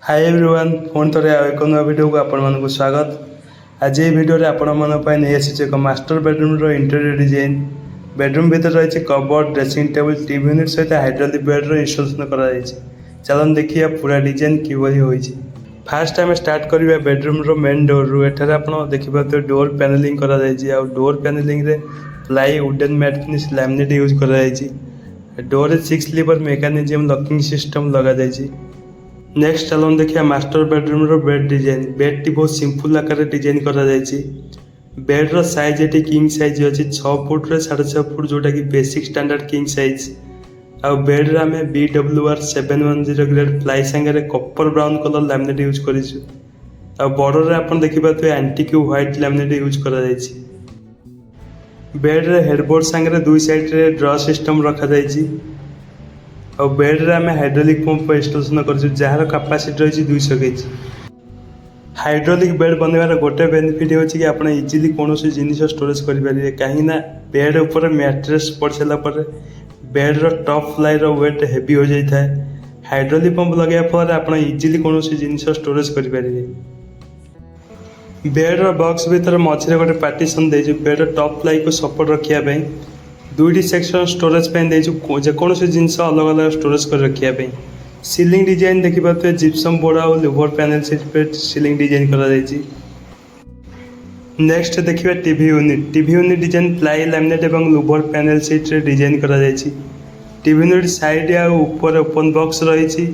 Hi everyone पुणी थे एक नया वीडियो को आपण स्वागत। आज ये वीडियो आपण नहीं आसी एक master bedroom interior design. Bedroom भीतर रही cupboard, dressing table, TV unit सहित हाइड्रोलिक बेड इंस्टॉलेशन कर। चलन देखिए पूरा डिजाइन किभली होइछि। फास्ट आम स्टार्ट करवा बेडरूम मेन डोर रु। एठारे आपण देखिए डोर पैनलिंग करा जायछि। आ डोर पैनलिंग रे ply wooden matt finish laminate use करा जायछि। Door 6 lever mechanism locking system लगा जायछि। नेक्स्ट चलन देखिए master bedroom bed design. Bed tea बहुत सिंपल आकार डिजाइन करा जायछि। बेड रो साइज एटी किंग साइज अछि 6 फुट रे 6.5 फुट जोटा कि बेसिक स्टैंडर्ड किंग साइज। आ बेड रे हमें BWR 710 ग्रेड प्लाई संगे copper brown colour laminate use करिछु। आ बॉर्डर रे आपण देखि पाथु एंटीक व्हाइट लैमिनेट यूज करा जायछि। बेड रे हेडबोर्ड संगे दुई साइड रे ड्रॉ सिस्टम रखा जायछि। और बेड रे हमें हाइड्रोलिक पंप इंस्टॉलेशन कर जार कैपेसिटी रही 200 kg। हाइड्रोलिक बेड बनवार गोटे बेनिफिट हो कि आप इजिली कौन जिनिस स्टोरेज करेंगे कहीं बेड उपर मैट्रेस पड़ सारापर bed top ply weight heavy हो जाए। हाइड्रोलिक पंप लगे फल आप इजिली कौन जिनिस स्टोरेज करेंगे। बेड बॉक्स भीतर मझे गोटे पार्टीशन दे बेड टॉप फ्लाई को सपोर्ट रखापी दुईटी सेक्शन स्टोरेज जेकोसी जिनस अलग अलग स्टोरेज कर रखापी। सीलिंग डिजाइन देखिए जिप्सम बोर्ड और लुवर पैनल सीट पे सीलिंग डिजाइन करा जायछि। नेक्स्ट देखिए TV unit design ply laminate और लुवर पैनल सीट रे डिजाइन करा जायछि। टीवी यूनिट साइड आ ऊपर ओपन बॉक्स रही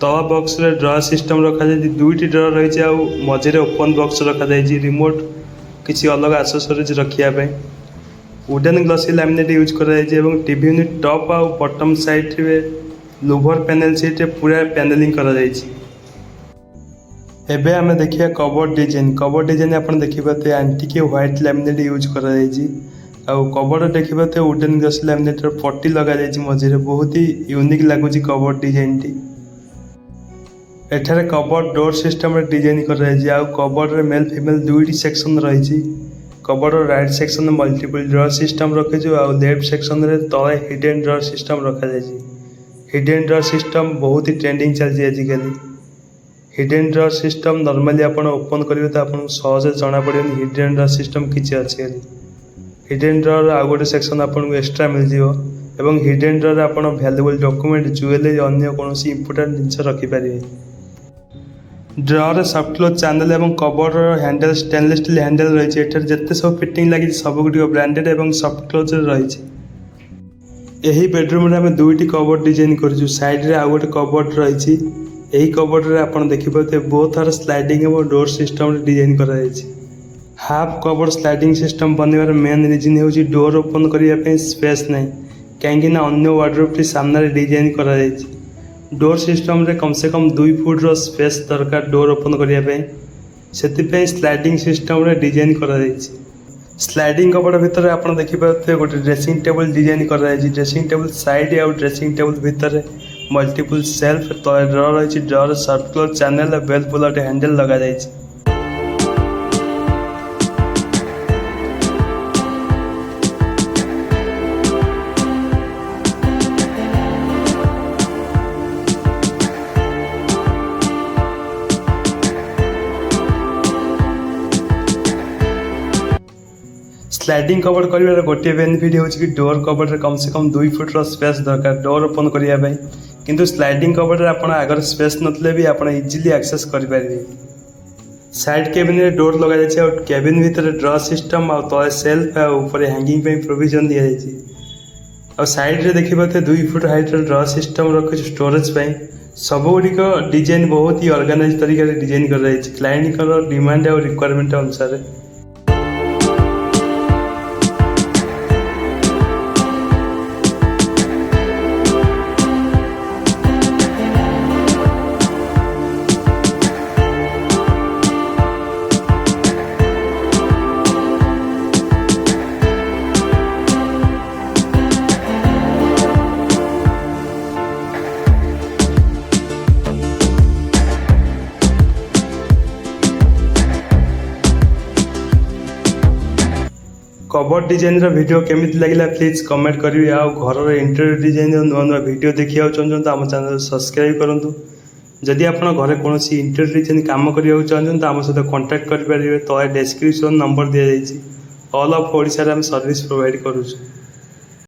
तल बॉक्स रे ड्रॉ सिस्टम रखा जायछि। दुईटी ड्रॉ रही आ मझे ओपन बॉक्स रखा जायछि। रिमोट किसी अलग एक्सेसरीज रखापी वुडन ग्लसी लैमिनेट यूज करा टीवी यूनिट टॉप आ बॉटम साइड रे लुवर पैनल सीट रे पूरा पैनलिंग करा जायछि। एबे आमे देखिया कबोर्ड डिजाइन आपण देखिबाते एंटीक व्हाइट लैमिनेट यूज करा जायछि। आ कबोर्ड देखिबाते वुडन ग्लसी लैमिनेट रे पट्टी लगा जायछि मझे बहुत ही यूनिक लागुछि कबोर्ड डिजाइन टी। एठारे कबोर्ड डोर सिस्टम रे डिजाइन करा जायछि। आ कबोर्ड रे मेल फीमेल दुईटी सेक्शन रही। कबोर्ड राइट सेक्शन में मल्टीपल ड्रॉ सिस्टम रखी आ लेफ्ट सेक्शन रे तले हिडन ड्रॉ सिस्टम रखा जायछि। हिडन ड्रॉ सिस्टम बहुत ही ट्रेंडिंग चलछि आजिकल। हिडन ड्रॉ सिस्टम नॉर्मली आपण ओपन करिवे तो आपन सहज जना पड़ियनि हिडन ड्रॉ सिस्टम किछि अछि। हिडन ड्रॉ आ गोटे सेक्शन आपन एक्स्ट्रा मिल जिवो एवं हिडन ड्रॉ आपन वैल्यूएबल डॉक्यूमेंट ज्वेलरी अन्य कोनोसी इंपोर्टेंट जिंस रखि पारिबे। ड्रॉर सॉफ्ट क्लोज चैनल और cupboard handle stainless steel handle रही है। जिते सब फिटिंग लगी सबुट ब्रांडेड और सॉफ्ट क्लोज रही। यही बेडरूम रे हमें दुईटी कबोर्ड डिजाइन कर साइड रे आ गोटे कबोर्ड रही। यही कबोर्ड रे आपण देखिए बोथ आर स्लाइडिंग और डोर सिस्टम डिजाइन कर हाफ कबोर्ड स्लाइडिंग सिस्टम बनवार मेन रिजन हो डोर ओपन करने स्पेस नहीं कहीं अन्य वार्डरोब सामने डिजाइन करा जायछि। डोर सिस्टम रे कम से कम 2 फुट रो स्पेस दरकार डोर ओपन करने से स्लाइडिंग सिस्टम रे डिजाइन करा जायछि। स्लाइडिंग कपड़ा भितर आप देखिए गोटे ड्रेसिंग टेबल डिजाइन करा जायछि। ड्रेसिंग टेबल साइड और ड्रेसिंग टेबल भितर मल्टीपल सेल्फ तले ड्रॉ रही। ड्रॉर सॉफ्ट क्लोज चैनल और बेल पुलआउट हैंडल लगा जायछि। स्लाइडिंग कबोर्ड कर गोटे बेनिफिट हो कि डोर कबोर्ड रे कम से कम 2 फुट रो स्पेस दरकार डोर ओपन करने। किंतु स्लाइडिंग कबोर्ड रे आपण आगर स्पेस नथले भी आपण इजीली एक्सेस कर पारिबे। साइड केबिन रे डोर लगा जायछि और केबिन भीतर ड्रॉ सिस्टम और तले सेल्फ आ ऊपर हैंगिंग पे प्रोविजन दिया जायछि। और साइड रे देखिबाते 2 फुट हाइट रो ड्रॉ सिस्टम रखि स्टोरेज पे सब गुडिक डिजाइन बहुत ही ऑर्गेनाइज तरीके से डिजाइन कर जायछि क्लाइंट को डिमांड और रिक्वायरमेंट अनुसार। कबोर्ड डिजाइन वीडियो केमिति लगिला प्लीज कमेंट करिवे। आ घर इंटेरियर डिजाइन नुआ नुआ वीडियो देखिया चाहते आम चैनल सब्सक्राइब करूँ। जदि आप घरे कौन इंटीरियर डिजाइन कम करने चाहते तो आम सहित कंटाक्ट करेंगे। तले डिस्क्रिप्शन नंबर दि जाइए। ऑल ऑफ ओडिशा आम सर्विस प्रोवाइड करूँ।